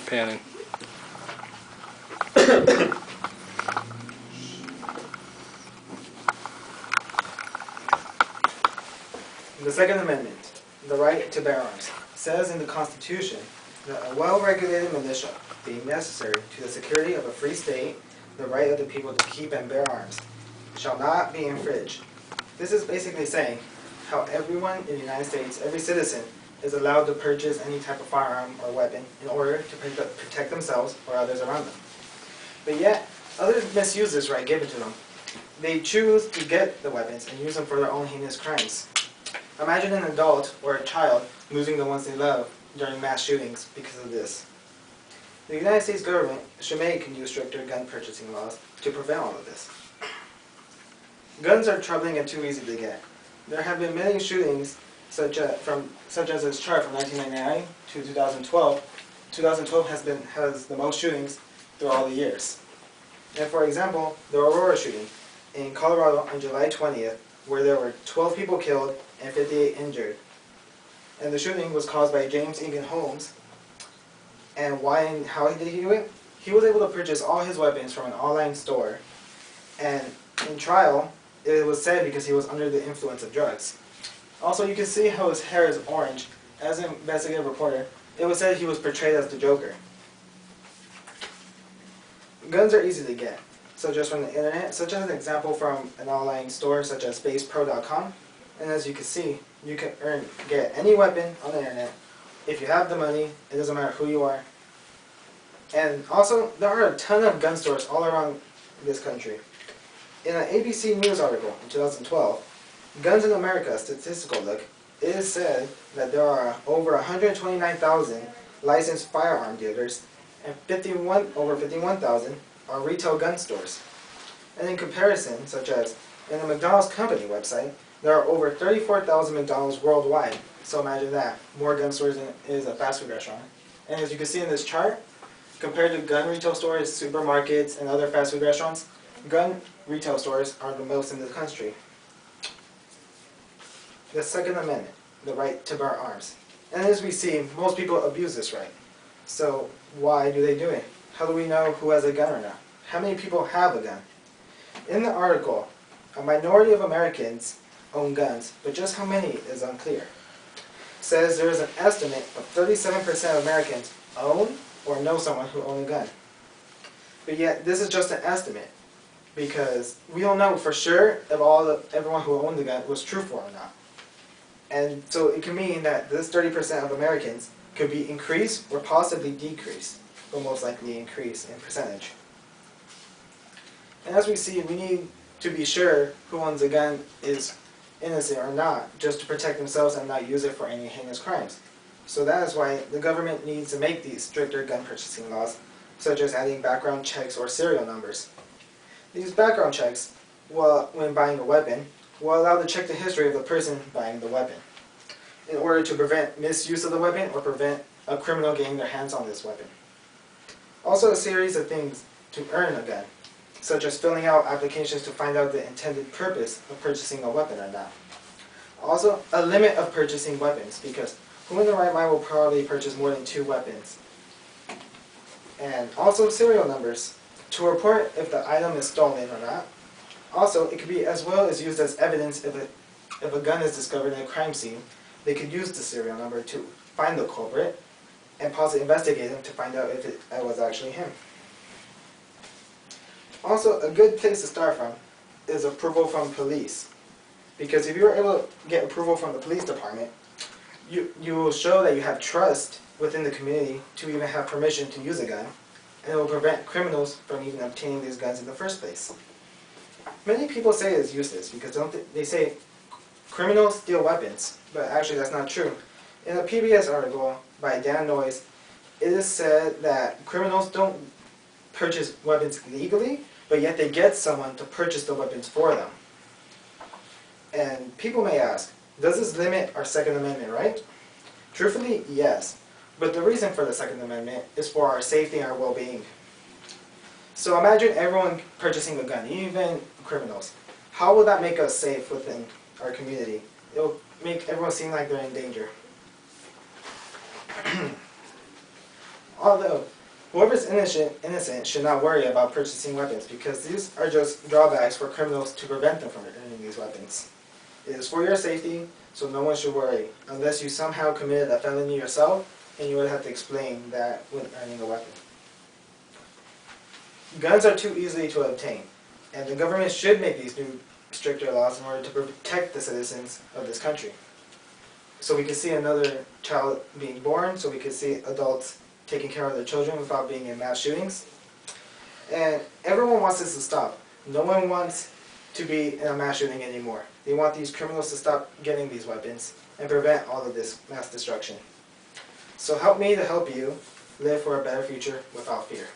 panning. The Second Amendment, the right to bear arms, says in the Constitution that a well-regulated militia, being necessary to the security of a free state, the right of the people to keep and bear arms, shall not be infringed. This is basically saying how everyone in the United States, every citizen, is allowed to purchase any type of firearm or weapon in order to protect themselves or others around them. But yet, others misuse this right given to them. They choose to get the weapons and use them for their own heinous crimes. Imagine an adult or a child losing the ones they love during mass shootings because of this. The United States government should make new stricter gun purchasing laws to prevent all of this. Guns are troubling and too easy to get. There have been many shootings, such as this chart from 1999 to 2012. 2012 has the most shootings through all the years. And for example, the Aurora shooting in Colorado on July 20th, where there were 12 people killed and 58 injured. And the shooting was caused by James Egan Holmes. And why and how did he do it? He was able to purchase all his weapons from an online store. And in trial, it was said because he was under the influence of drugs. Also, you can see how his hair is orange. As an investigative reporter, it was said he was portrayed as the Joker. Guns are easy to get, so just from the internet, such as an example from an online store such as SpacePro.com. And as you can see, you can get any weapon on the internet. If you have the money, it doesn't matter who you are. And also, there are a ton of gun stores all around this country. In an ABC News article in 2012, Guns in America statistical look, it is said that there are over 129,000 licensed firearm dealers and over 51,000 are retail gun stores. And in comparison, such as in the McDonald's company website, there are over 34,000 McDonald's worldwide. So imagine that, more gun stores than is a fast food restaurant. And as you can see in this chart, compared to gun retail stores, supermarkets, and other fast food restaurants, gun retail stores are the most in the country. The Second Amendment, the right to bear arms. And as we see, most people abuse this right. So why do they do it? How do we know who has a gun or not? How many people have a gun? In the article, a minority of Americans own guns, but just how many is unclear. It says there is an estimate of 37% of Americans own or know someone who owns a gun. But yet, this is just an estimate, because we don't know for sure if everyone who owned the gun was truthful or not. And so it can mean that this 30% of Americans could be increased or possibly decreased, but most likely increase in percentage. And as we see, we need to be sure who owns a gun is innocent or not, just to protect themselves and not use it for any heinous crimes. So that is why the government needs to make these stricter gun purchasing laws, such as adding background checks or serial numbers. These background checks, when buying a weapon, will allow to check the history of the person buying the weapon, in order to prevent misuse of the weapon or prevent a criminal getting their hands on this weapon. Also, a series of things to earn a gun, such as filling out applications to find out the intended purpose of purchasing a weapon or not. Also, a limit of purchasing weapons, because who in the right mind will probably purchase more than 2 weapons? And also serial numbers, to report if the item is stolen or not. Also, it could be as well as used as evidence if a gun is discovered in a crime scene. They could use the serial number to find the culprit and possibly investigate him to find out if it was actually him. Also, a good place to start from is approval from police. Because if you are able to get approval from the police department, you will show that you have trust within the community to even have permission to use a gun, and it will prevent criminals from even obtaining these guns in the first place. Many people say it's useless because they say criminals steal weapons, but actually that's not true. In a PBS article by Dan Noyes, it is said that criminals don't purchase weapons legally, but yet they get someone to purchase the weapons for them. And people may ask, does this limit our Second Amendment right? Truthfully, yes. But the reason for the Second Amendment is for our safety and our well-being. So imagine everyone purchasing a gun, even criminals. How will that make us safe within our community? It will make everyone seem like they're in danger. Although, Whoever's innocent should not worry about purchasing weapons because these are just drawbacks for criminals to prevent them from earning these weapons. It is for your safety, so no one should worry, unless you somehow committed a felony yourself, and you would have to explain that when earning a weapon. Guns are too easily to obtain, and the government should make these new stricter laws in order to protect the citizens of this country. So we can see another child being born, so we can see adults taking care of their children without being in mass shootings. And everyone wants this to stop. No one wants to be in a mass shooting anymore. They want these criminals to stop getting these weapons and prevent all of this mass destruction. So help me to help you live for a better future without fear.